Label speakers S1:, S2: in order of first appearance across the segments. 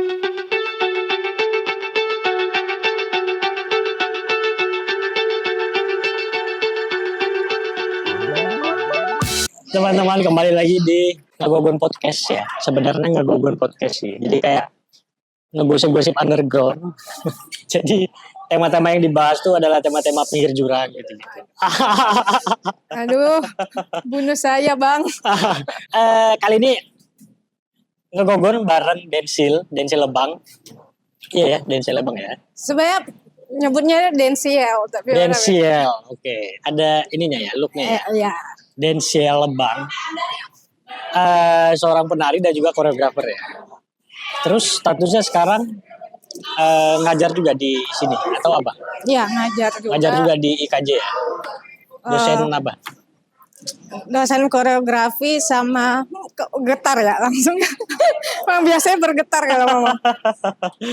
S1: Teman-teman, kembali lagi di Ngagogon Podcast ya. Sebenarnya Ngagogon Podcast sih. Jadi kayak ngegosip-gosip underground. Jadi tema-tema yang dibahas tuh adalah tema-tema pinggir jurang gitu.
S2: Aduh, bunuh saya bang.
S1: Kali ini Ngagogon bareng Densil Lebang. Iya ya, Densil Lebang ya.
S2: Sebenarnya nyebutnya Densiel, tapi
S1: Densil, oke. Ada ininya ya, looknya ya.
S2: Ya.
S1: Densil Lebang, seorang penari dan juga koreografer ya. Terus statusnya sekarang ngajar juga di sini atau apa?
S2: Ya, ngajar juga.
S1: Ngajar juga di IKJ ya. Dosen apa?
S2: Dosen koreografi sama getar ya langsung. Memang biasanya bergetar kalau ngomong.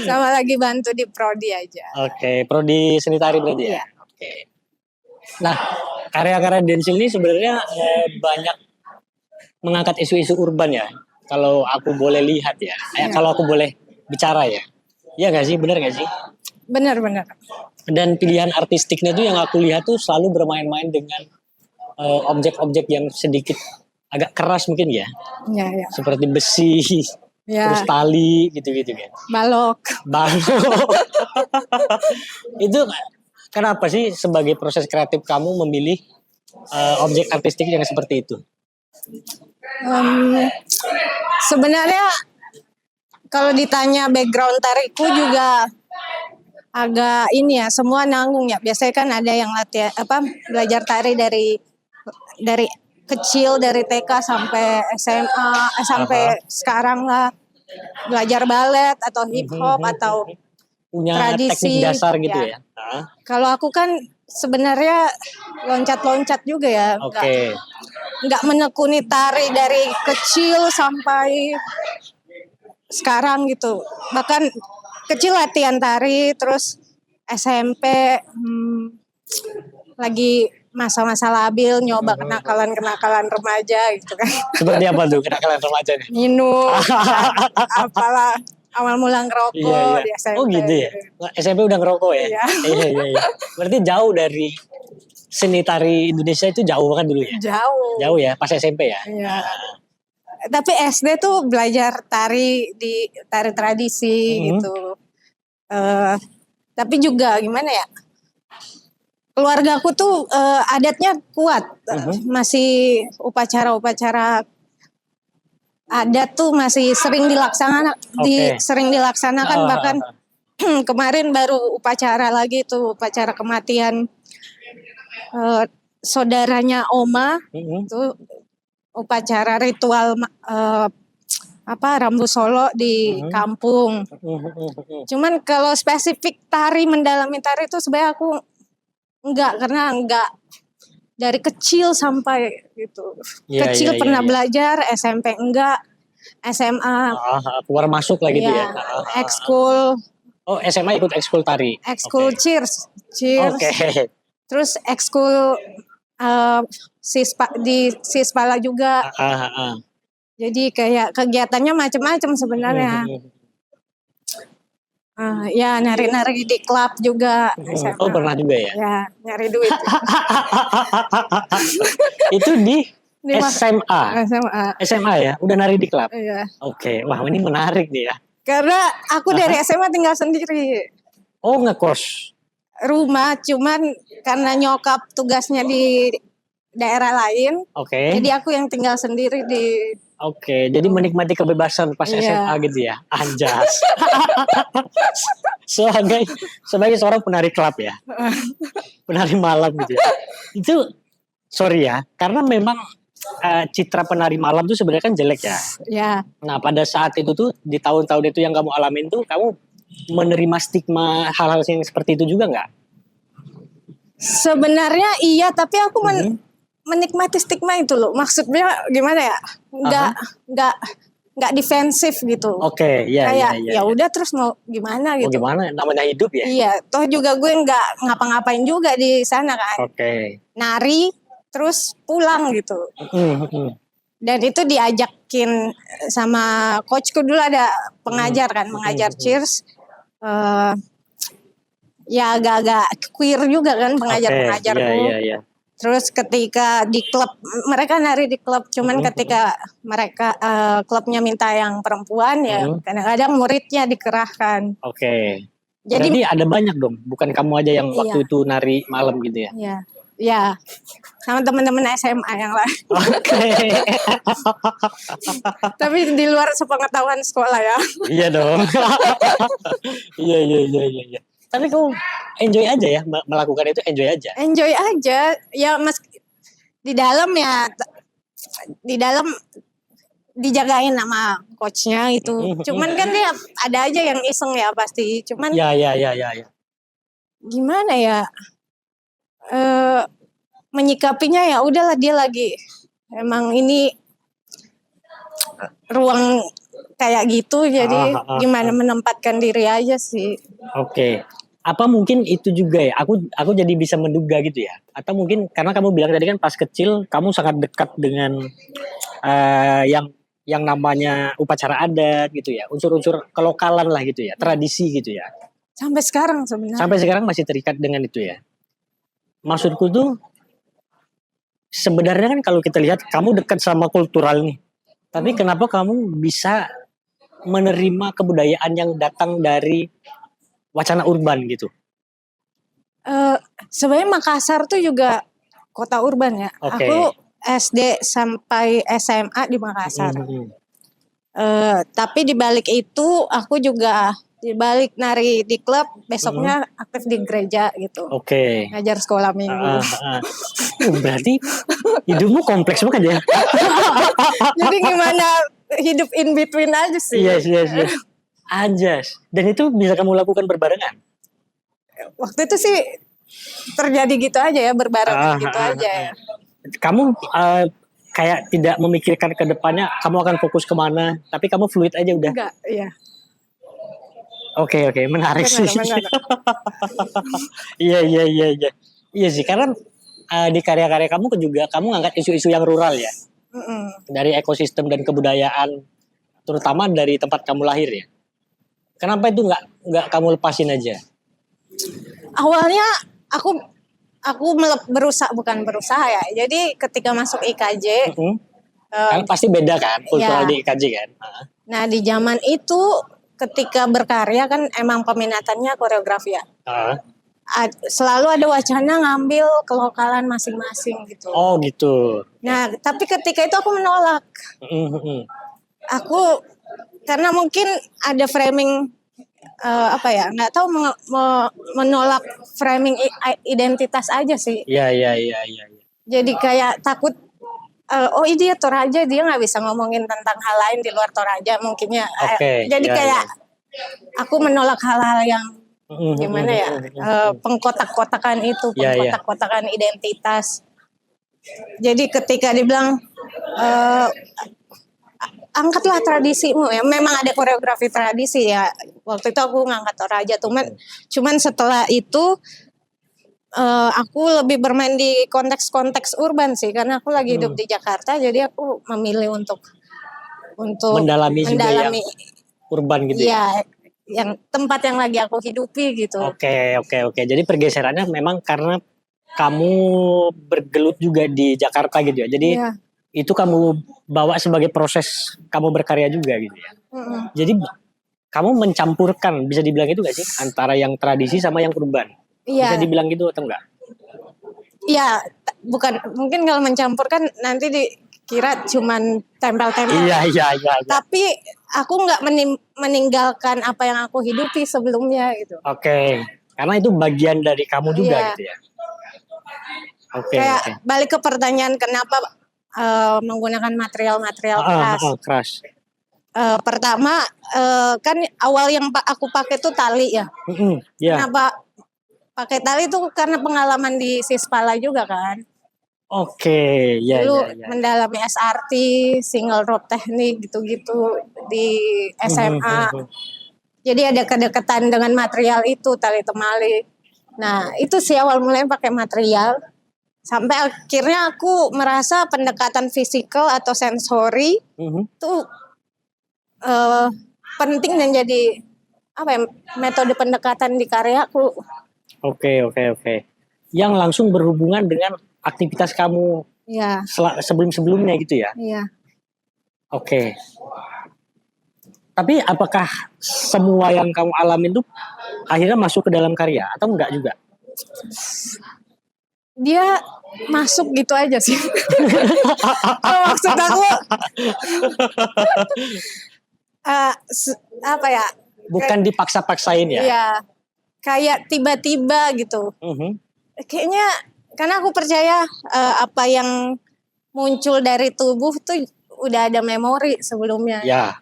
S2: Sama lagi bantu di prodi aja.
S1: Oke, prodi seni tari berarti ya. Oke. Nah, karya-karya Densil ini sebenarnya banyak mengangkat isu-isu urban ya. Kalau aku boleh lihat ya. Kalau aku boleh bicara ya. Iya nggak sih? Bener nggak sih?
S2: Benar.
S1: Dan pilihan artistiknya tuh yang aku lihat tuh selalu bermain-main dengan objek-objek yang sedikit agak keras mungkin ya.
S2: Ya.
S1: Seperti besi, terus tali gitu-gitu kan.
S2: Balok.
S1: Itu kenapa sih sebagai proses kreatif kamu memilih objek artistik yang seperti itu?
S2: Sebenarnya kalau ditanya background tariku juga agak ini ya, semua nanggung ya. Biasanya kan ada yang latihan belajar tari dari kecil, dari TK sampai SMA, sampai sekarang lah belajar balet atau hip hop atau
S1: punya
S2: tradisi
S1: teknik dasar gitu ya.
S2: Kalau aku kan sebenarnya loncat-loncat juga ya.
S1: Oke.
S2: Nggak menekuni tari dari kecil sampai sekarang gitu. Bahkan kecil latihan tari, terus SMP lagi masa-masa labil nyoba kenakalan remaja gitu kan.
S1: Seperti apa tuh kenakalan remaja nih?
S2: Minum, apalah awal mula ngerokok di SMP.
S1: Oh gitu ya? SMP udah ngerokok ya? Iya. Berarti jauh dari seni tari Indonesia itu jauh kan dulu ya? Jauh ya, pas SMP ya?
S2: Iya. Tapi SD tuh belajar tari di tari tradisi gitu. Tapi juga gimana ya? Keluarga aku tuh adatnya kuat. Masih upacara-upacara adat tuh masih sering dilaksanakan bahkan kemarin baru upacara lagi tuh, upacara kematian saudaranya Oma tuh, upacara ritual Rambu Solo di kampung. Cuman kalau spesifik mendalami tari itu sebenarnya aku karena enggak dari kecil sampai gitu. Kecil pernah belajar, SMP enggak, SMA
S1: keluar masuk lah gitu ya.
S2: Ekskul.
S1: Oh, SMA ikut ekskul tari.
S2: Ekskul cheers.
S1: Oke.
S2: Terus ekskul di Sispala juga. Jadi kayak kegiatannya macam-macam sebenarnya. Ya nari-nari di klub juga.
S1: Oh pernah juga ya?
S2: Ya nyari duit.
S1: Itu di SMA. SMA ya? Udah nari di klub?
S2: Iya.
S1: Oke, wah ini menarik nih ya.
S2: Karena aku dari SMA tinggal sendiri.
S1: Oh ngekos?
S2: Rumah, cuman karena nyokap tugasnya di daerah lain.
S1: Oke.
S2: Jadi aku yang tinggal sendiri di.
S1: Oke, jadi menikmati kebebasan pas SMA gitu ya, anjas. sebagai seorang penari klub ya, penari malam gitu ya. Itu sorry ya, karena memang citra penari malam tuh sebenarnya kan jelek ya.
S2: Ya.
S1: Nah pada saat itu tuh di tahun-tahun itu yang kamu alamin tuh, kamu menerima stigma hal-hal yang seperti itu juga nggak?
S2: Sebenarnya iya, tapi aku menikmati stigma itu loh. Maksudnya gimana ya? Nggak defensif gitu.
S1: Oke, iya.
S2: Kayak ya udah terus mau gimana gitu.
S1: Mau gimana? Namanya hidup ya.
S2: Iya, toh juga gue nggak ngapa-ngapain juga di sana kan.
S1: Oke.
S2: Nari terus pulang gitu. Dan itu diajakin sama coachku dulu, ada pengajar kan, mengajar cheers. Ya agak-agak queer juga kan pengajar-pengajarku.
S1: Iya.
S2: Terus ketika di klub, mereka nari di klub, cuman ketika mereka klubnya minta yang perempuan ya kadang-kadang muridnya dikerahkan.
S1: Oke.
S2: Jadi
S1: Berarti ada banyak dong, bukan kamu aja yang waktu itu nari malam gitu ya?
S2: Iya, sama teman-teman SMA yang lain.
S1: Oke.
S2: Tapi di luar sepengetahuan sekolah ya.
S1: Iya dong. Iya. Tapi kamu enjoy aja ya melakukan itu, enjoy aja.
S2: Enjoy aja, ya mas di dalam dijagain sama coachnya itu. Cuman kan dia ada aja yang iseng ya pasti. Cuman
S1: ya.
S2: Gimana ya? Menyikapinya ya udahlah, dia lagi emang ini ruang kayak gitu, jadi gimana menempatkan diri aja sih.
S1: Oke. Apa mungkin itu juga ya? Aku jadi bisa menduga gitu ya. Atau mungkin karena kamu bilang tadi kan pas kecil kamu sangat dekat dengan yang namanya upacara adat gitu ya. Unsur-unsur kelokalan lah gitu ya, tradisi gitu ya.
S2: Sampai sekarang sebenarnya.
S1: Sampai sekarang masih terikat dengan itu ya. Maksudku tuh sebenarnya kan kalau kita lihat kamu dekat sama kultural nih. Tapi kenapa kamu bisa menerima kebudayaan yang datang dari wacana urban gitu?
S2: Sebenarnya Makassar tuh juga kota urban ya.
S1: Okay.
S2: Aku SD sampai SMA di Makassar. Tapi di balik itu aku juga di balik nari di klub, besoknya aktif di gereja gitu.
S1: Oke.
S2: Ngajar sekolah minggu.
S1: Berarti hidupmu kompleks banget ya.
S2: Jadi gimana hidup in between aja sih.
S1: Yes. Anjas. Dan itu bisa kamu lakukan berbarengan?
S2: Waktu itu sih terjadi gitu aja ya, berbarengan gitu aja ya.
S1: Kamu kayak tidak memikirkan ke depannya kamu akan fokus kemana, tapi kamu fluid aja udah?
S2: Enggak, iya.
S1: Oke, menarik sih. Iya. Iya sih, karena di karya-karya kamu juga kamu ngangkat isu-isu yang rural ya. Dari ekosistem dan kebudayaan, terutama dari tempat kamu lahir ya. Kenapa itu nggak kamu lepasin aja?
S2: Awalnya aku bukan berusaha ya. Jadi ketika masuk IKJ,
S1: kan pasti beda kan kultural di IKJ kan.
S2: Nah di zaman itu ketika berkarya kan emang peminatannya koreografi ya. Selalu ada wacana ngambil kelokalan masing-masing gitu.
S1: Oh gitu.
S2: Nah tapi ketika itu aku menolak. Aku karena mungkin ada framing nggak tahu menolak framing identitas aja sih.
S1: Iya.
S2: Jadi kayak takut dia Toraja, dia nggak bisa ngomongin tentang hal lain di luar Toraja mungkinnya. Jadi kayak aku menolak hal-hal yang gimana ya, pengkotak-kotakan itu, pengkotak-kotakan identitas. Jadi ketika dibilang angkatlah tradisimu ya, memang ada koreografi tradisi ya. Waktu itu aku ngangkat Toraja, cuman setelah itu aku lebih bermain di konteks-konteks urban sih, karena aku lagi hidup di Jakarta, jadi aku memilih untuk
S1: mendalami juga yang urban gitu
S2: ya. Yang tempat yang lagi aku hidupi gitu.
S1: Oke. Jadi pergeserannya memang karena kamu bergelut juga di Jakarta gitu ya. Jadi itu kamu bawa sebagai proses kamu berkarya juga gitu ya. Jadi kamu mencampurkan, bisa dibilang itu gak sih, antara yang tradisi sama yang urban? Bisa dibilang gitu atau enggak?
S2: Iya, bukan, mungkin kalau mencampurkan nanti dikira cuman tempel-tempel.
S1: Iya.
S2: Tapi aku nggak meninggalkan apa yang aku hidupi sebelumnya gitu.
S1: Oke. Karena itu bagian dari kamu juga gitu ya.
S2: Kayak balik ke pertanyaan kenapa menggunakan material-material
S1: keras.
S2: Pertama kan awal yang aku pakai tuh tali ya. Kenapa pakai tali itu karena pengalaman di Sispala juga kan.
S1: Oke,
S2: Dulu mendalami SRT, single rope teknik gitu-gitu di SMA. Jadi ada kedekatan dengan material itu, tali temali. Nah itu sih awal mulanya pakai material. Sampai akhirnya aku merasa pendekatan fisikal atau sensori itu penting dan jadi apa ya, metode pendekatan di karyaku.
S1: Oke. Yang langsung berhubungan dengan aktivitas kamu
S2: Iya,
S1: sebelum-sebelumnya gitu ya.
S2: iya.
S1: Oke. Tapi apakah semua yang kamu alamin tuh akhirnya masuk ke dalam karya atau enggak juga?
S2: Dia masuk gitu aja sih. Oh, maksud aku apa ya?
S1: Bukan dipaksa-paksain ya?
S2: Iya, kayak tiba-tiba gitu. Kayaknya karena aku percaya apa yang muncul dari tubuh tuh udah ada memori sebelumnya.
S1: Ya.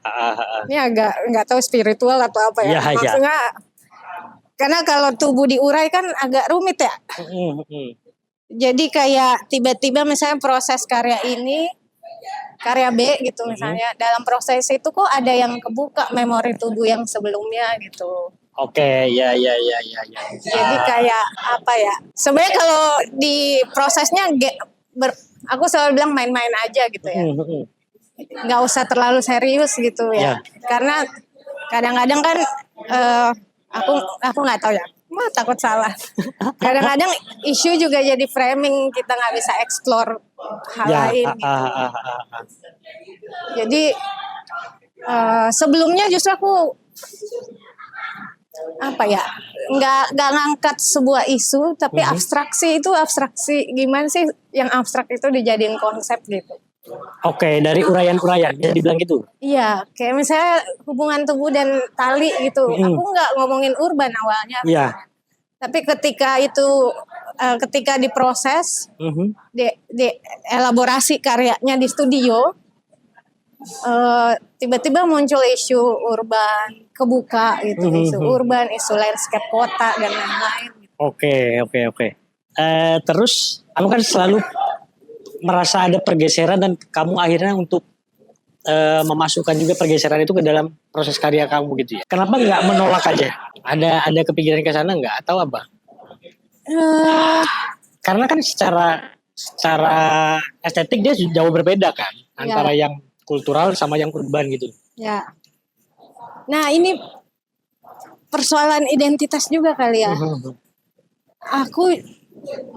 S2: Ini agak nggak tahu spiritual atau apa ya.
S1: Ya.
S2: Maksudnya karena kalau tubuh diurai kan agak rumit ya. Jadi kayak tiba-tiba misalnya proses karya ini, karya B gitu misalnya, dalam proses itu kok ada yang kebuka memori tubuh yang sebelumnya gitu.
S1: Oke, ya.
S2: Jadi kayak apa ya? Sebenarnya kalau di prosesnya aku selalu bilang main-main aja gitu ya. Nggak usah terlalu serius gitu ya. Karena kadang-kadang kan aku nggak tahu ya. Takut salah. Kadang-kadang isu juga jadi framing, kita nggak bisa explore hal lain. Gitu. Jadi sebelumnya justru aku apa ya, nggak ngangkat sebuah isu, tapi abstraksi gimana sih yang abstrak itu dijadiin konsep gitu.
S1: Oke, dari urayan-urayan bisa dibilang gitu.
S2: Iya, kayak misalnya hubungan tubuh dan tali gitu. Aku nggak ngomongin urban awalnya.
S1: Iya.
S2: Tapi ketika diproses, di elaborasi karyanya di studio, tiba-tiba muncul isu urban, kebuka gitu, isu urban, isu landscape kota dan lain-lain.
S1: Oke. Terus kamu kan selalu merasa ada pergeseran dan kamu akhirnya untuk memasukkan juga pergeseran itu ke dalam proses karya kamu gitu ya. Kenapa nggak menolak aja? Ada kepikiran ke sana nggak atau apa? Karena kan secara estetik dia jauh berbeda kan antara yang kultural sama yang urban gitu.
S2: Ya. Nah ini persoalan identitas juga kali ya. Aku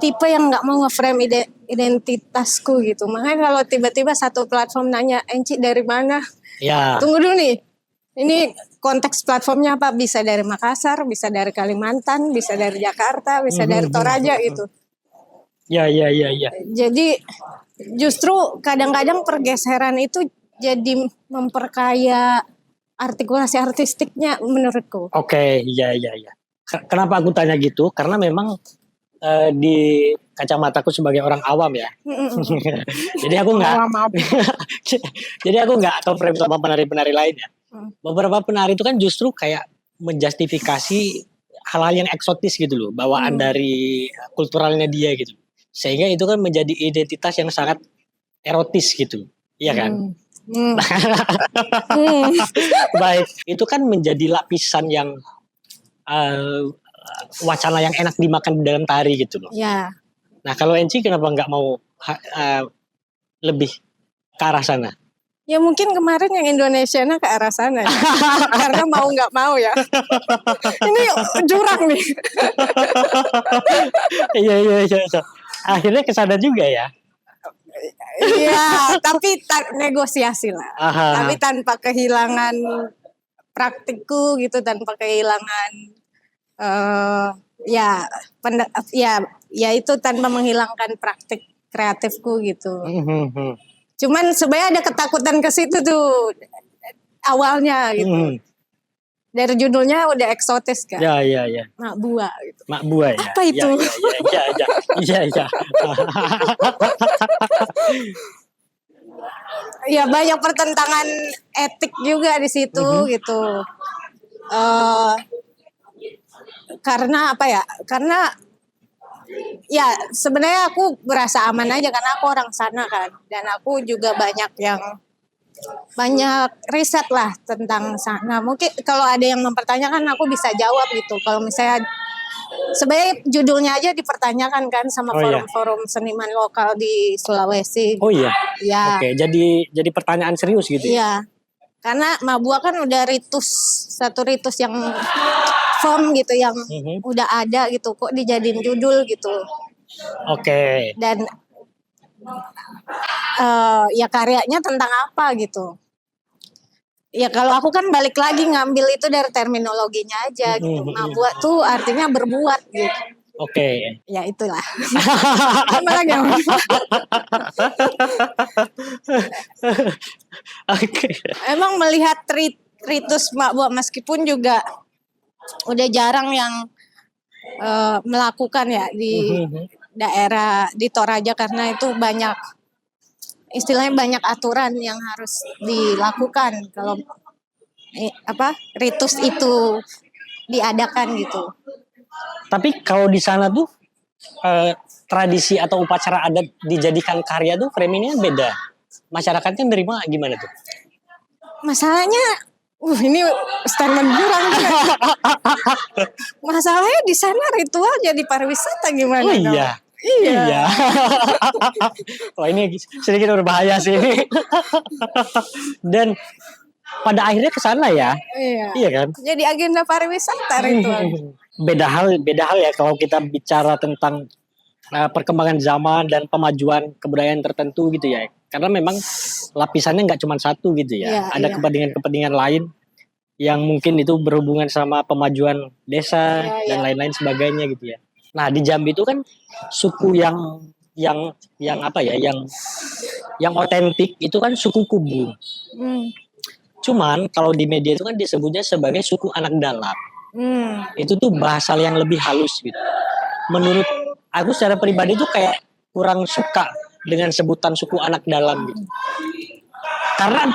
S2: tipe yang nggak mau nge-frame identitasku gitu. Makanya kalau tiba-tiba satu platform nanya, Enci dari mana?
S1: Ya.
S2: Tunggu dulu nih. Ini konteks platformnya apa? Bisa dari Makassar, bisa dari Kalimantan, bisa dari Jakarta, bisa dari Toraja gitu.
S1: Ya.
S2: Jadi justru kadang-kadang pergeseran itu jadi memperkaya artikulasi artistiknya menurutku.
S1: Oke, iya. Kenapa aku tanya gitu? Karena memang di kacamataku sebagai orang awam ya. Jadi aku nggak frame sama penari-penari lain ya. Beberapa penari itu kan justru kayak menjustifikasi hal-hal yang eksotis gitu loh, bawaan dari kulturalnya dia gitu. Sehingga itu kan menjadi identitas yang sangat erotis gitu. Iya kan? Baik, itu kan menjadi lapisan yang wacana yang enak dimakan di dalam tari gitu loh.
S2: Ya.
S1: Nah kalau Enci kenapa nggak mau lebih ke arah sana?
S2: Ya mungkin kemarin yang Indonesia ke arah sana ya. Karena mau nggak mau ya. Ini jurang nih.
S1: Iya. Akhirnya kesana juga ya.
S2: Iya, tapi negosiasi lah. Tapi tanpa kehilangan praktikku gitu, tanpa kehilangan ya itu tanpa menghilangkan praktik kreatifku gitu. Cuman sebenarnya ada ketakutan ke situ tuh awalnya gitu. Dari judulnya udah eksotis kan.
S1: Ya.
S2: Mak Bua gitu.
S1: Mak Bua ya.
S2: Apa itu?
S1: Iya.
S2: Ya banyak pertentangan etik juga di situ gitu. Karena apa ya? Karena ya sebenarnya aku berasa aman aja karena aku orang sana kan, dan aku juga banyak riset lah tentang sana. Mungkin kalau ada yang mempertanyakan aku bisa jawab gitu. Kalau misalnya sebenarnya judulnya aja dipertanyakan kan sama
S1: Oh, iya.
S2: forum-forum seniman lokal di Sulawesi.
S1: Oh iya.
S2: Ya,
S1: Oke, jadi pertanyaan serius gitu ya.
S2: iya. Karena Mabua kan udah satu ritus yang firm gitu, yang
S1: Mhm.
S2: udah ada gitu, kok dijadiin judul gitu.
S1: Oke.
S2: Dan ya karyanya tentang apa gitu. Ya kalau aku kan balik lagi ngambil itu dari terminologinya aja gitu. Mabua tuh artinya berbuat gitu.
S1: Oke.
S2: Ya itulah. Apa lagi yang
S1: Oke.
S2: emang melihat ritus Mabua meskipun juga udah jarang yang melakukan ya di daerah di Toraja, karena itu banyak istilahnya banyak aturan yang harus dilakukan kalau ritus itu diadakan gitu.
S1: Tapi kalau di sana tuh tradisi atau upacara adat dijadikan karya tuh framingnya beda. Masyarakatnya nerima gimana tuh?
S2: Masalahnya ini statement kurang. Masalahnya di sana ritual jadi pariwisata gimana
S1: Oh
S2: dong?
S1: iya.
S2: Iya.
S1: Iya. Wah ini sedikit berbahaya sih ini. Dan pada akhirnya ke sana ya.
S2: Iya.
S1: Iya kan?
S2: Jadi agenda pariwisata ritual.
S1: Beda hal ya kalau kita bicara tentang perkembangan zaman dan pemajuan kebudayaan tertentu gitu ya. Karena memang lapisannya nggak cuma satu gitu ya.
S2: Iya,
S1: Ada
S2: iya.
S1: kepentingan-kepentingan lain yang mungkin itu berhubungan sama pemajuan desa
S2: Iya,
S1: dan
S2: iya.
S1: lain-lain sebagainya gitu ya. Nah di Jambi itu kan suku yang apa ya, yang otentik itu kan suku Kubu.
S2: Hmm.
S1: Cuman kalau di media itu kan disebutnya sebagai suku anak dalam.
S2: Hmm.
S1: Itu tuh bahasa yang lebih halus gitu. Menurut aku secara pribadi tuh kayak kurang suka dengan sebutan suku anak dalam gitu. Karena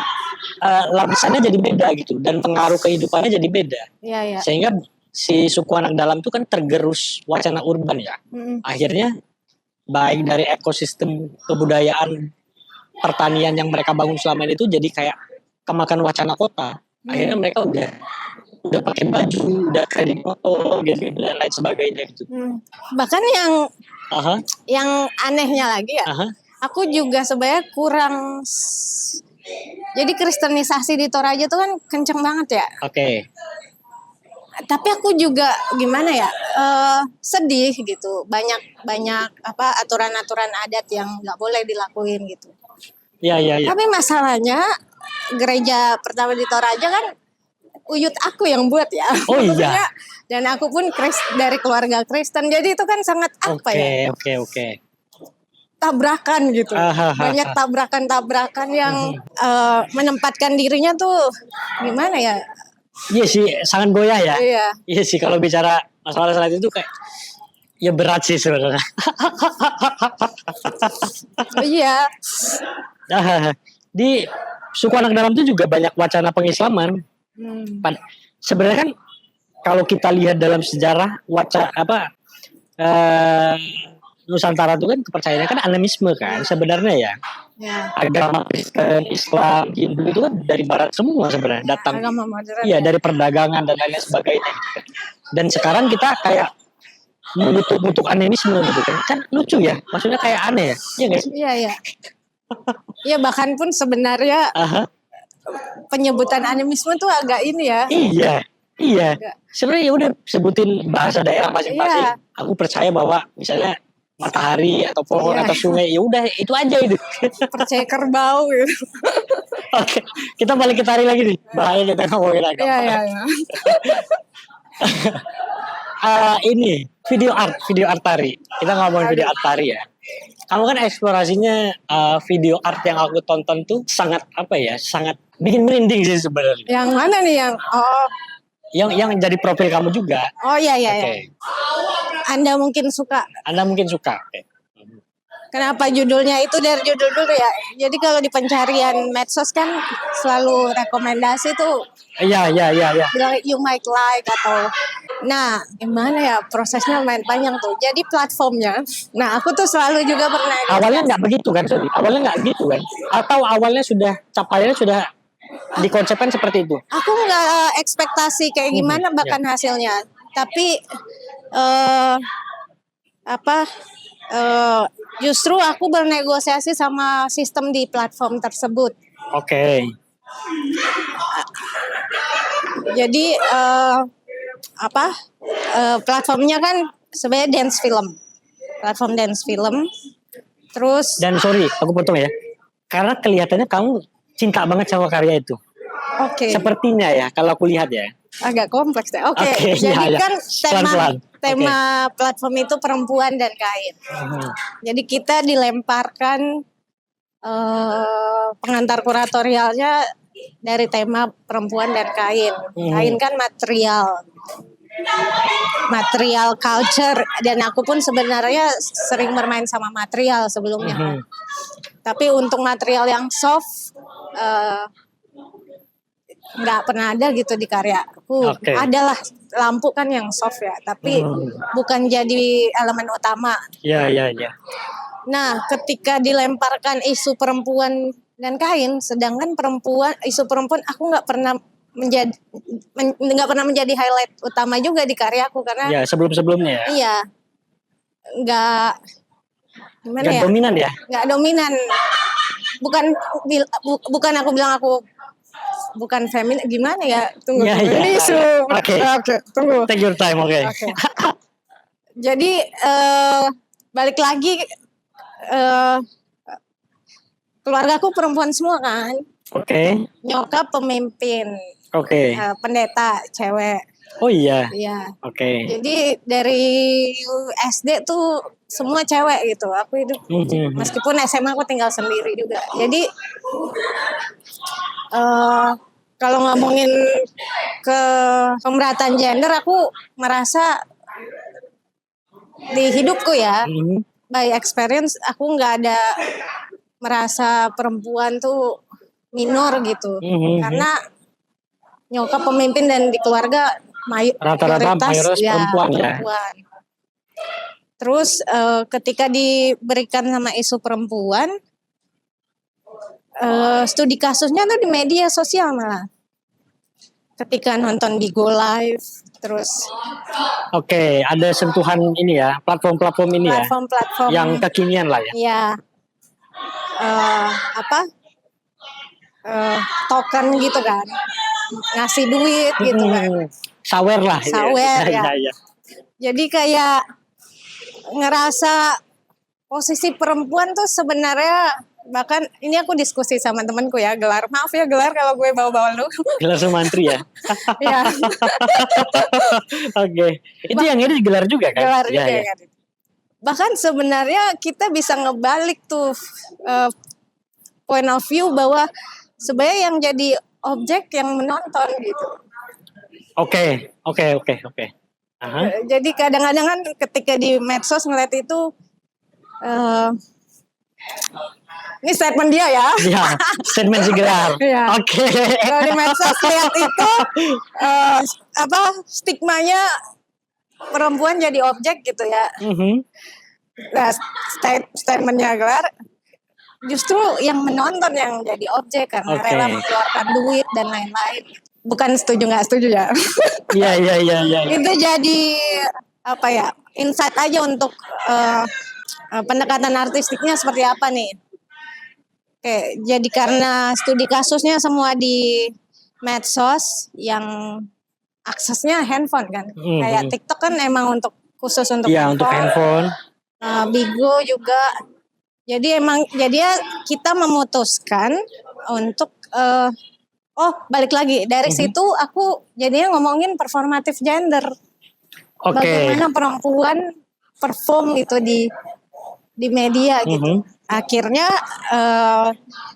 S1: lapisannya jadi beda gitu dan pengaruh kehidupannya jadi beda.
S2: Iya, iya.
S1: Sehingga si suku anak dalam itu kan tergerus wacana urban ya. Akhirnya baik dari ekosistem kebudayaan pertanian yang mereka bangun selama ini itu jadi kayak kemakan wacana kota. Akhirnya mereka udah pakai baju, udah kredit motor gitu dan lain sebagainya gitu.
S2: Bahkan yang anehnya lagi ya, aku juga sebenarnya kurang. Jadi kristenisasi di Toraja tuh kan kenceng banget ya.
S1: Oke.
S2: Tapi aku juga gimana ya, sedih gitu. Banyak aturan-aturan adat yang nggak boleh dilakuin gitu.
S1: Iya.
S2: Tapi masalahnya gereja pertama di Toraja kan uyut aku yang buat ya.
S1: Oh iya.
S2: Maksudnya, dan aku pun dari keluarga Kristen. Jadi itu kan sangat
S1: Oke.
S2: tabrakan gitu. Banyak tabrakan-tabrakan yang menempatkan dirinya tuh gimana ya?
S1: Iya sih, sangat goyah ya.
S2: Iya.
S1: Iya sih kalau bicara masalah itu kayak ya berat sih sebenarnya.
S2: Iya.
S1: Di suku anak dalam itu juga banyak wacana pengislaman. Sebenarnya kan kalau kita lihat dalam sejarah Nusantara itu kan kepercayaannya kan animisme kan sebenarnya ya. Agama Kristen, Islam, Hindu itu kan dari barat semua sebenarnya datang.
S2: Agama modern.
S1: Iya, dari perdagangan dan lain sebagainya gitu kan. Dan sekarang kita kayak mengutuk animisme gitu kan. Kan lucu ya. Maksudnya kayak aneh ya. Iya enggak sih?
S2: Iya. Iya, bahkan pun sebenarnya penyebutan animisme tuh agak ini ya.
S1: Iya. Sebenarnya ya udah sebutin bahasa daerah masing-masing.
S2: Iya.
S1: Aku percaya bahwa misalnya matahari atau pohon atau sungai ya udah itu aja itu.
S2: Percaya kerbau gitu.
S1: Oke, kita balik ke tari lagi nih. Bahaya kita ngomongin agama.
S2: Iya.
S1: Ini video art tari. Kita ngomongin video art tari ya. Kamu kan eksplorasinya video art yang aku tonton tuh sangat sangat bikin merinding sih sebenarnya.
S2: Yang mana nih
S1: Yang jadi profil kamu juga.
S2: Oh iya.
S1: Okay.
S2: Anda mungkin suka.
S1: Okay.
S2: Kenapa judulnya itu dari judul dulu ya? Jadi kalau di pencarian medsos kan selalu rekomendasi tuh.
S1: Iya.
S2: Bilang you might like atau. Nah, gimana ya prosesnya lumayan panjang tuh. Jadi platformnya. Nah, aku tuh selalu juga pernah.
S1: Awalnya nggak begitu kan, Sodi? Awalnya nggak gitu kan? Atau awalnya capaiannya sudah dikonsepkan seperti itu?
S2: Aku nggak ekspektasi kayak gimana bahkan hasilnya. Tapi eh apa justru aku bernegosiasi sama sistem di platform tersebut.
S1: Oke.
S2: Jadi platformnya kan sebenarnya dance film, platform dance film. Terus
S1: Dan sorry, aku potong ya. Karena kelihatannya kamu cinta banget sama karya itu.
S2: oke,
S1: Sepertinya ya, kalau aku lihat ya.
S2: agak kompleks deh. Oke,
S1: Oke,
S2: jadi
S1: iya, iya.
S2: kan
S1: Pelan-pelan.
S2: tema platform itu perempuan dan kain. Jadi kita dilemparkan pengantar kuratorialnya dari tema perempuan dan kain. Kain kan material culture, dan aku pun sebenarnya sering bermain sama material sebelumnya kan. Tapi untuk material yang soft nggak pernah ada gitu di karyaku.
S1: Oke.
S2: Adalah lampu kan yang soft ya, tapi bukan jadi elemen utama.
S1: Iya, iya, iya.
S2: Nah, ketika dilemparkan isu perempuan dan kain, sedangkan isu perempuan aku nggak pernah menjadi highlight utama juga di karyaku karena
S1: Ya, sebelum-sebelumnya ya.
S2: iya nggak gimana
S1: Nggak
S2: ya,
S1: dominan ya.
S2: nggak dominan. Bukan aku bilang aku bukan feminis, gimana ya, tunggu
S1: Iya, iya.
S2: ini isu.
S1: Oke.
S2: Oke, tunggu.
S1: Take your time, oke.
S2: Oke. Jadi balik lagi, keluargaku perempuan semua kan.
S1: Oke.
S2: Nyokap pemimpin,
S1: Oke.
S2: pendeta cewek.
S1: Oh iya.
S2: Iya.
S1: Oke.
S2: Jadi dari SD tuh semua cewek gitu. Aku hidup meskipun SMA aku tinggal sendiri juga. Jadi kalau ngomongin ke pemerataan gender, aku merasa di hidupku ya, by experience aku nggak ada merasa perempuan tuh minor gitu. Karena nyokap pemimpin dan di keluarga
S1: Rata-rata mayoritas perempuan ya.
S2: Terus ketika diberikan sama isu perempuan, studi kasusnya tuh di media sosial malah. Ketika nonton Bigo Live, terus
S1: Oke, ada sentuhan ini ya, platform-platform ini
S2: platform-platform
S1: ya, yang kekinian lah ya.
S2: ya, token gitu kan, ngasih duit gitu kan.
S1: Sawer lah.
S2: Sawer ya.
S1: Ya.
S2: Jadi kayak ngerasa posisi perempuan tuh sebenarnya, bahkan ini aku diskusi sama temanku ya, Gelar. Maaf ya Gelar kalau gue bawa-bawa lu.
S1: Gelar Sumantri ya.
S2: Ya.
S1: Oke. Itu yang ini gelar juga kan?
S2: Gelar juga
S1: ya.
S2: kan. Bahkan sebenarnya kita bisa ngebalik tuh point of view bahwa sebenarnya yang jadi objek yang menonton gitu.
S1: Oke.
S2: Jadi kadang-kadang kan ketika di medsos ngeliat itu, ini statement dia ya.
S1: Iya, statement si Gelar.
S2: Iya.
S1: Oke.
S2: Kalau di medsos lihat itu stigmanya perempuan jadi objek gitu ya. Nah, statementnya Gelar, justru yang menonton yang jadi objek karena rela mengeluarkan duit dan lain-lain. Bukan setuju nggak setuju ya.
S1: Iya.
S2: Itu jadi insight aja untuk pendekatan artistiknya seperti apa nih. Oke, jadi karena studi kasusnya semua di medsos yang aksesnya handphone kan. Kayak TikTok kan emang khusus untuk handphone.
S1: Untuk handphone.
S2: Bigo juga. Jadi kita memutuskan untuk balik lagi dari situ aku jadinya ngomongin performatif gender. Bagaimana perempuan perform gitu di media gitu. Akhirnya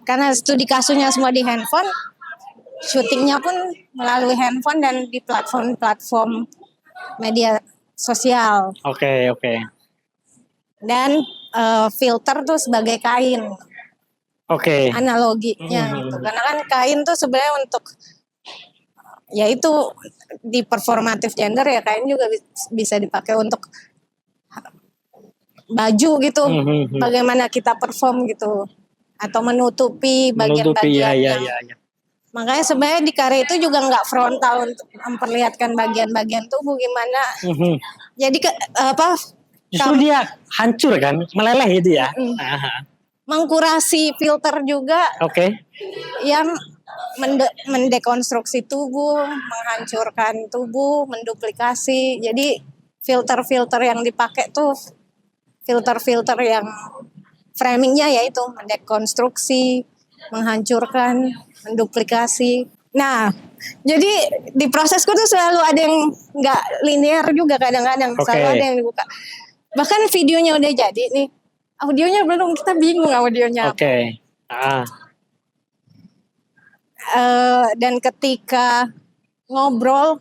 S2: karena studi kasusnya semua di handphone, syutingnya pun melalui handphone dan di platform media sosial.
S1: Oke.
S2: Dan filter tuh sebagai kain.
S1: Oke.
S2: Analoginya gitu. Karena kan kain tuh sebenarnya untuk yaitu di performatif gender ya, kain juga bisa dipakai untuk baju gitu. Bagaimana kita perform gitu, atau menutupi bagian-bagian yang Makanya sebenarnya di karya itu juga nggak frontal untuk memperlihatkan bagian-bagian tubuh gimana.
S1: Mhm.
S2: Jadi
S1: Justru dia hancur kan, meleleh itu ya.
S2: mengkurasi filter juga
S1: Oke.
S2: yang mendekonstruksi tubuh, menghancurkan tubuh, menduplikasi. Jadi filter-filter yang dipakai tuh filter-filter yang framingnya yaitu mendekonstruksi, menghancurkan, menduplikasi. Nah, jadi di prosesku tuh selalu ada yang nggak linear juga kadang-kadang, selalu ada yang dibuka. Bahkan videonya udah jadi nih, audionya belum, kita bingung audionya.
S1: Oke.
S2: Dan ketika ngobrol,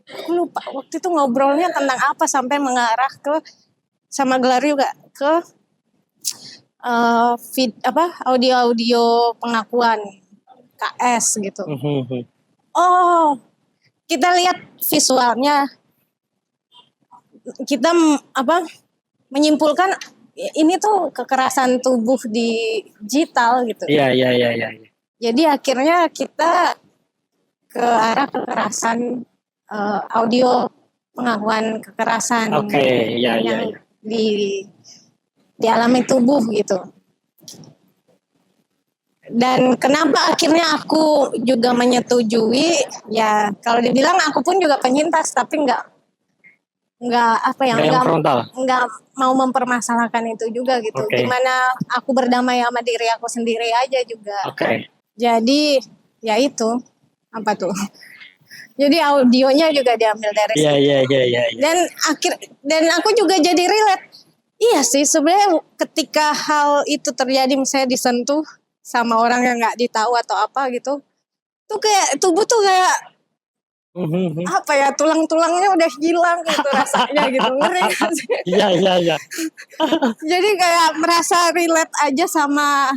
S2: aku lupa waktu itu ngobrolnya tentang apa sampai mengarah ke sama Gelar juga ke audio-audio pengakuan KS gitu. Oh, kita lihat visualnya, kita menyimpulkan ini tuh kekerasan tubuh di digital gitu.
S1: Iya.
S2: Jadi akhirnya kita ke arah kekerasan audio pengakuan kekerasan yang dialami tubuh gitu. Dan kenapa akhirnya aku juga menyetujui, ya kalau dibilang aku pun juga penyintas tapi nggak mau mempermasalahkan itu juga gitu. Gimana aku berdamai sama diri aku sendiri aja juga. Jadi ya itu apa tuh? Jadi audionya juga diambil dari situ. Dan aku juga jadi relate. Iya sih, sebenarnya ketika hal itu terjadi, misalnya disentuh sama orang yang nggak ditahu atau apa gitu, tuh kayak tubuh tuh kayak apa ya, tulang-tulangnya udah hilang gitu rasanya gitu, ngeri kan sih?
S1: Iya.
S2: Jadi kayak merasa relate aja sama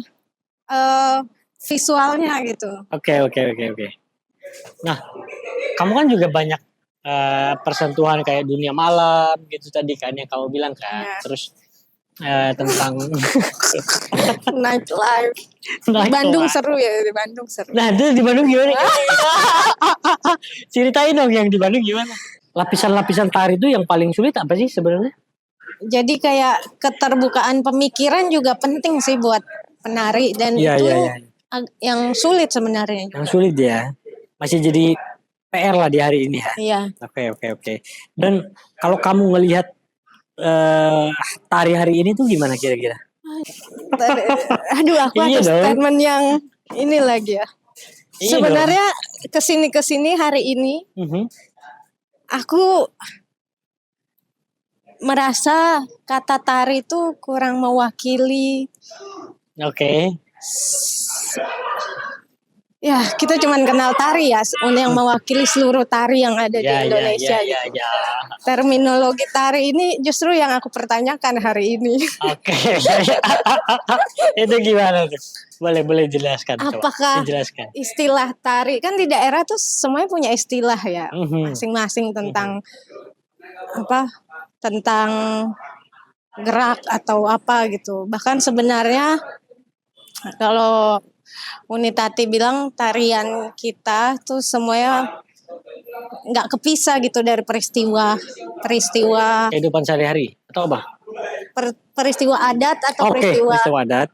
S2: visualnya gitu.
S1: Oke. Nah, kamu kan juga banyak persentuhan kayak dunia malam gitu tadi kan yang kamu bilang kan. Terus tentang
S2: nightlife. Di Bandung seru ya, di Bandung seru.
S1: Nah, itu di Bandung gimana? Ceritain dong yang di Bandung gimana? Lapisan-lapisan tari itu yang paling sulit apa sih sebenarnya?
S2: Jadi kayak keterbukaan pemikiran juga penting sih buat penari, dan itu yang sulit sebenarnya.
S1: Yang sulit ya. Masih jadi PR lah di hari ini ya.
S2: Iya.
S1: Oke. Dan kalau kamu ngelihat tari hari ini tuh gimana kira-kira?
S2: Aduh, aku ada statement yang ini lagi ya. Sebenarnya kesini hari ini, aku merasa kata tari itu kurang mewakili. Ya, kita cuman kenal tari ya, yang mewakili seluruh tari yang ada di Indonesia. Terminologi tari ini justru yang aku pertanyakan hari ini.
S1: Itu gimana tuh? Boleh jelaskan.
S2: Apakah istilah tari, kan di daerah tuh semuanya punya istilah ya, masing-masing tentang tentang gerak atau apa gitu. Bahkan sebenarnya kalau Unitati bilang tarian kita tuh semuanya nggak kepisah gitu dari peristiwa
S1: kehidupan sehari-hari atau apa?
S2: Peristiwa adat atau peristiwa
S1: adat.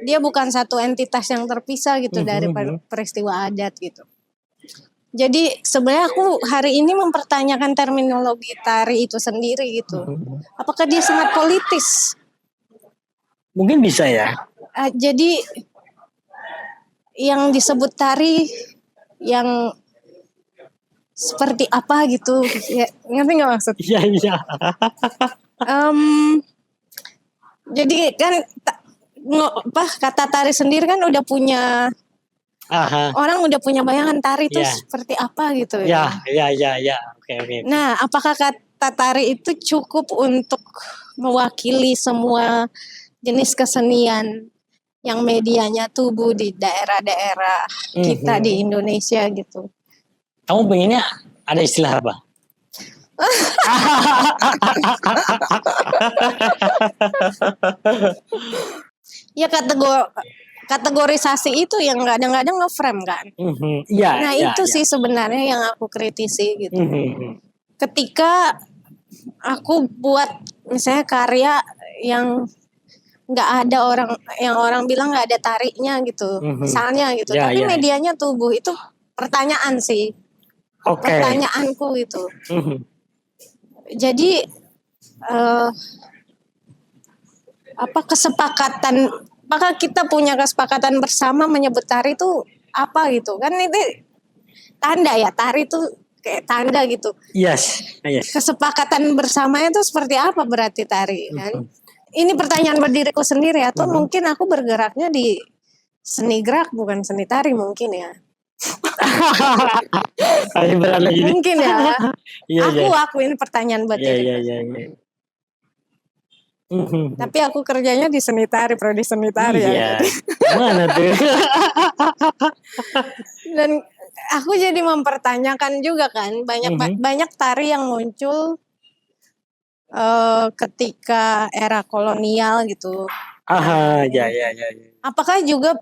S2: Dia bukan satu entitas yang terpisah gitu dari peristiwa adat gitu. Jadi sebenarnya aku hari ini mempertanyakan terminologi tari itu sendiri gitu. Apakah dia sangat politis?
S1: Mungkin bisa ya.
S2: Jadi yang disebut tari yang seperti apa gitu, ya, ngerti nggak maksud?
S1: Iya.
S2: Jadi kan kata tari sendiri kan udah punya orang udah punya bayangan tari itu seperti apa gitu
S1: ya. Oke.
S2: Nah, apakah kata tari itu cukup untuk mewakili semua jenis kesenian yang medianya tubuh di daerah-daerah kita di Indonesia gitu?
S1: Kamu pengennya ada istilah apa?
S2: Ya kategorisasi itu yang kadang-kadang nge-frame kan.
S1: Iya.
S2: Nah
S1: iya,
S2: itu
S1: iya.
S2: sih sebenarnya yang aku kritisi gitu.
S1: Mhm.
S2: Ketika aku buat misalnya karya yang nggak ada orang bilang nggak ada tariknya gitu, misalnya gitu.
S1: Ya,
S2: Tapi
S1: ya.
S2: medianya tubuh itu pertanyaan sih,
S1: Oke.
S2: pertanyaanku gitu.
S1: Mhm.
S2: Jadi kesepakatan, apakah kita punya kesepakatan bersama menyebut tari itu apa gitu kan, itu tanda ya, tari itu kayak tanda gitu.
S1: Yes.
S2: Kesepakatan bersamanya itu seperti apa berarti tari kan? Ini pertanyaan berdiriku sendiri, atau mungkin aku bergeraknya di seni gerak bukan seni tari mungkin ya.
S1: Berat lagi nih.
S2: Mungkin ya.
S1: Iya,
S2: Aku
S1: iya.
S2: akuin pertanyaan buat diriku.
S1: Iya.
S2: Tapi aku kerjanya di seni tari, prodi seni tari ya.
S1: Iya. Mana tuh?
S2: Dan aku jadi mempertanyakan juga kan, banyak tari yang muncul ketika era kolonial gitu.
S1: Ya.
S2: Apakah juga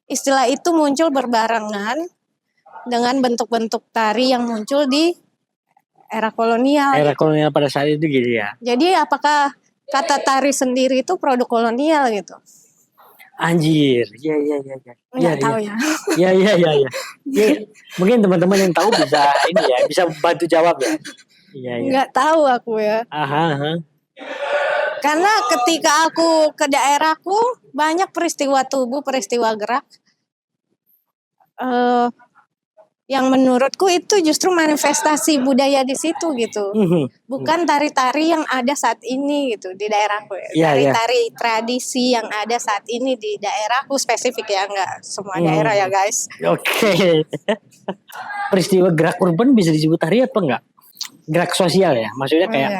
S2: istilah itu muncul berbarengan dengan bentuk-bentuk tari yang muncul di era kolonial?
S1: Era kolonial pada saat itu gitu ya.
S2: Jadi apakah kata tari sendiri itu produk kolonial gitu?
S1: Anjir. Iya.
S2: Nggak tahu ya.
S1: Iya. Ya, mungkin teman-teman yang tahu bisa ini ya, bisa bantu jawab ya. Iya.
S2: Nggak tahu aku ya. Karena ketika aku ke daerahku banyak peristiwa tubuh, peristiwa gerak yang menurutku itu justru manifestasi budaya di situ gitu. Bukan tari-tari yang ada saat ini gitu di daerahku. Tari-tari tradisi yang ada saat ini di daerahku spesifik ya, enggak semua daerah ya guys.
S1: Oke. Peristiwa gerak urban bisa disebut tari apa enggak? Gerak sosial ya, maksudnya kayak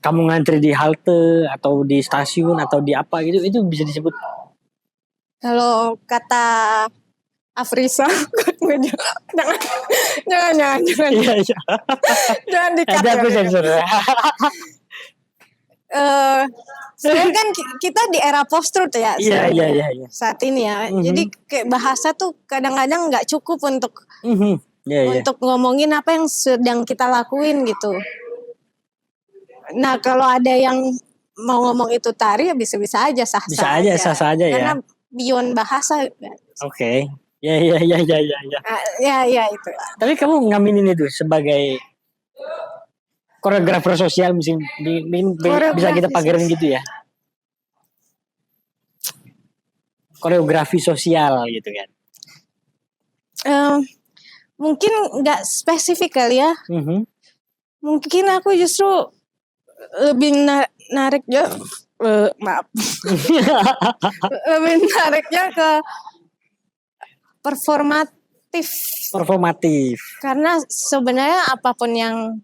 S1: kamu ngantri di halte atau di stasiun atau di apa gitu, itu bisa disebut.
S2: Kalau kata Afrisa, jangan.
S1: Iya.
S2: Jangan dikat.
S1: Ada aku sensor.
S2: Sebenarnya kan kita di era post-truth ya.
S1: Iya.
S2: Saat ini ya. Jadi kayak bahasa tuh kadang-kadang nggak cukup untuk untuk ngomongin apa yang sedang kita lakuin gitu. Nah kalau ada yang mau ngomong itu tari ya bisa-bisa aja, sah-sah aja.
S1: Sah-sah aja ya.
S2: Karena beyond bahasa.
S1: Oke. Ya.
S2: Ya itu.
S1: Tapi kamu ngaminin itu sebagai koreografer sosial, mungkin bisa kita pagerin gitu ya. Koreografi sosial gitu kan.
S2: Mungkin nggak spesifik kali ya. Mungkin aku justru lebih nariknya lebih nariknya ke performatif. Karena sebenarnya apapun yang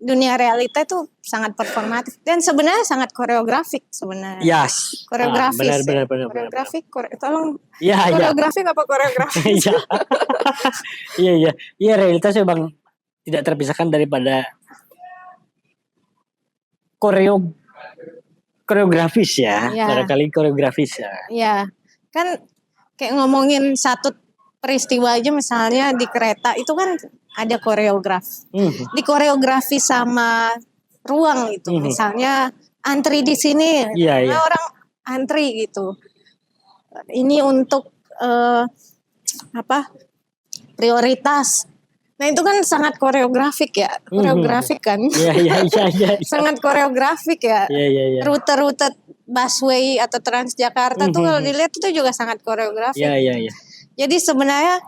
S2: dunia realita itu sangat performatif dan sebenarnya sangat koreografik sebenarnya.
S1: Yes.
S2: Koreografis.
S1: Benar.
S2: Koreografik, tolong.
S1: Ya.
S2: Koreografik apa koreografi?
S1: Iya. Iya, realitasnya Bang tidak terpisahkan daripada koreografis ya. Barangkali koreografis ya.
S2: Iya. Kan kayak ngomongin satu peristiwa aja misalnya di kereta itu kan ada koreograf. Di koreografi sama ruang gitu. Misalnya antri di sini, orang antri gitu. Ini untuk prioritas. Nah itu kan sangat koreografik ya, kan.
S1: Iya.
S2: Sangat koreografik ya.
S1: Iya.
S2: Rute-rute busway atau Transjakarta tuh kalau dilihat itu juga sangat koreografik.
S1: Iya.
S2: Jadi sebenarnya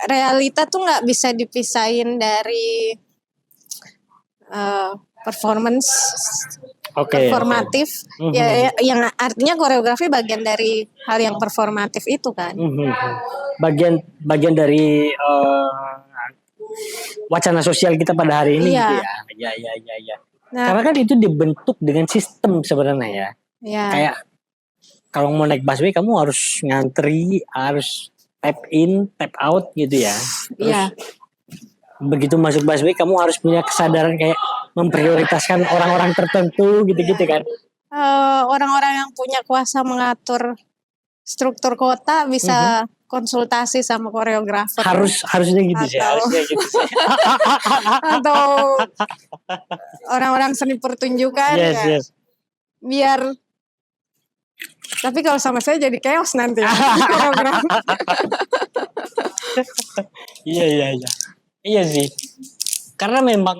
S2: realita tuh nggak bisa dipisahin dari performance. Performatif. Ya, yang artinya koreografi bagian dari hal yang performatif itu kan.
S1: Bagian dari wacana sosial kita pada hari ini gitu ya. Iya. Nah, karena kan itu dibentuk dengan sistem sebenarnya ya. Kayak kalau mau naik busway kamu harus ngantri, harus tap in, tap out gitu ya. Terus begitu masuk busway kamu harus punya kesadaran kayak memprioritaskan orang-orang tertentu gitu kan.
S2: orang-orang yang punya kuasa mengatur struktur kota bisa konsultasi sama koreografer
S1: Harusnya gitu sih,
S2: Atau-
S1: harusnya gitu sih.
S2: atau orang-orang seni pertunjukan
S1: Yes,
S2: ya.
S1: yes.
S2: Biar tapi kalau sama saya jadi chaos nanti ya, koreografer.
S1: Iya, iya, iya. Iya sih. Karena memang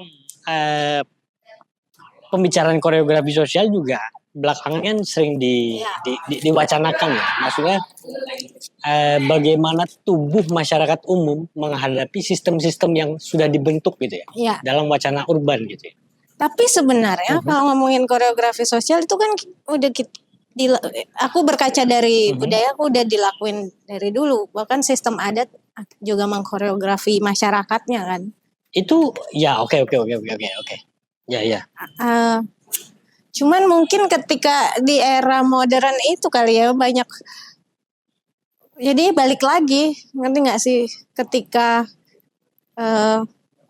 S1: pembicaraan koreografi sosial juga belakangan kan sering diwacanakan ya. Maksudnya bagaimana tubuh masyarakat umum menghadapi sistem-sistem yang sudah dibentuk gitu ya.
S2: Iya.
S1: Dalam wacana urban gitu ya.
S2: Tapi sebenarnya kalau ngomongin koreografi sosial itu kan udah aku berkaca dari budaya, aku udah dilakuin dari dulu. Bahkan sistem adat juga mengkoreografi masyarakatnya kan.
S1: Itu ya oke. Ya, ya.
S2: Cuman mungkin ketika di era modern itu kali ya banyak, jadi balik lagi, ngerti nggak sih, ketika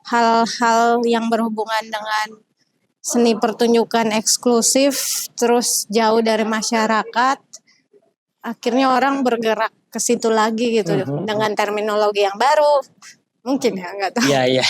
S2: hal-hal yang berhubungan dengan seni pertunjukan eksklusif terus jauh dari masyarakat, akhirnya orang bergerak ke situ lagi gitu dengan terminologi yang baru, mungkin ya nggak tahu.
S1: Iya.